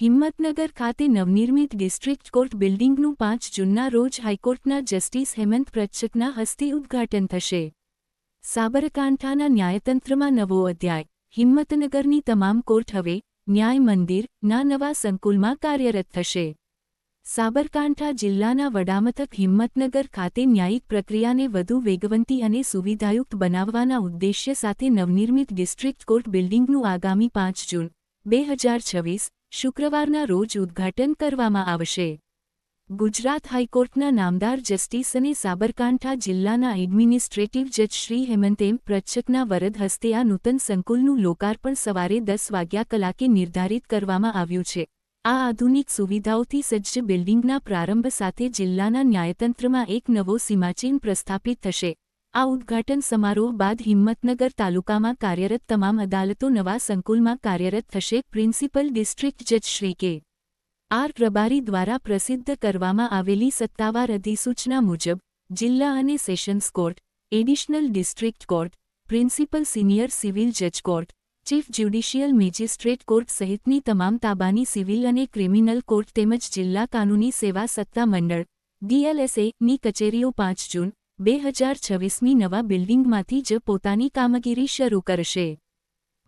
હિંમતનગર ખાતે નવનિર્મિત district court બિલ્ડિંગનું 5 જૂનના રોજ હાઈકોર્ટના જસ્ટિસ હેમંત પ્રચકના હસ્તે ઉદ્ઘાટન થશે. સાબરકાંઠાના ન્યાયતંત્રમાં નવો અધ્યાય. હિંમતનગરની તમામ કોર્ટ હવે ન્યાય મંદિરના નવા સંકુલમાં કાર્યરત થશે. સાબરકાંઠા જિલ્લાના વડામથક હિંમતનગર ખાતે ન્યાયિક પ્રક્રિયાને વધુ વેગવંતી અને સુવિધાયુક્ત બનાવવાના ઉદ્દેશ્ય સાથે નવનિર્મિત ડિસ્ટ્રિક્ટ કોર્ટ બિલ્ડિંગનું આગામી 5 જૂન 2026 શુક્રવારના રોજ ઉદ્ઘાટન કરવામાં આવશે. ગુજરાત હાઈકોર્ટના નામદાર જસ્ટિસ અને સાબરકાંઠા જિલ્લાના એડમિનિસ્ટ્રેટિવ જજ શ્રી હેમંત એમ પ્રચકના વરદ હસ્તે આ નૂતન સંકુલનું લોકાર્પણ સવારે 10 કલાકે નિર્ધારિત કરવામાં આવ્યું છે. આ આધુનિક સુવિધાઓથી સજ્જ બિલ્ડિંગના પ્રારંભ સાથે જિલ્લાના ન્યાયતંત્રમાં એક નવો સીમાચિહ્ન પ્રસ્થાપિત થશે. આ ઉદ્ઘાટન સમારોહ બાદ હિંમતનગર તાલુકામાં કાર્યરત તમામ અદાલતો નવા સંકુલમાં કાર્યરત થશે. પ્રિન્સિપલ ડિસ્ટ્રિક્ટ જજ શ્રી કે. આર પ્રભારી દ્વારા પ્રસિદ્ધ કરવામાં આવેલી સત્તાવાર અધિસૂચના મુજબ જિલ્લા અને sessions court, additional district court, principal senior civil જજ court, chief judicial magistrate court સહિતની તમામ તાબાની સિવિલ અને ક્રિમિનલ કોર્ટ તેમજ જિલ્લા કાનૂની સેવા સત્તા મંડળ DLSA ની કચેરીઓ 5 જૂન 2026ની નવા બિલ્ડિંગમાંથી જ પોતાની કામગીરી શરૂ કરશે.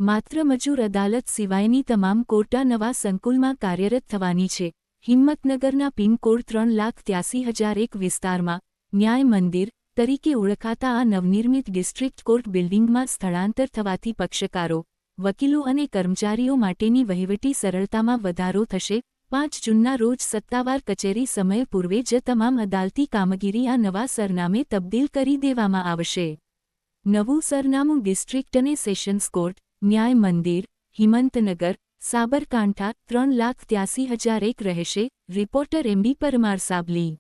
માત્ર મજૂર અદાલત સિવાયની તમામ કોર્ટ આ નવા સંકુલમાં કાર્યરત થવાની છે. હિંમતનગરના પિનકોડ 3,83,001 વિસ્તારમાં ન્યાય મંદિર તરીકે ઓળખાતા આ નવનિર્મિત ડિસ્ટ્રિક્ટ કોર્ટ બિલ્ડિંગમાં સ્થળાંતર થવાથી પક્ષકારો, વકીલો અને કર્મચારીઓ માટેની વહીવટી સરળતામાં વધારો થશે. 5 જૂનના રોજ સત્તાવાર કચેરી સમય પૂર્વે જ તમામ અદાલતી કામગીરી આ નવા સરનામે તબદીલ કરી દેવામાં આવશે. નવું સરનામું ડિસ્ટ્રિક્ટ અને સેશન્સ કોર્ટ, ન્યાય મંદિર, હિંમતનગર, સાબરકાંઠા 3,83,001 રહેશે. Reporter MB Parmar Sabli.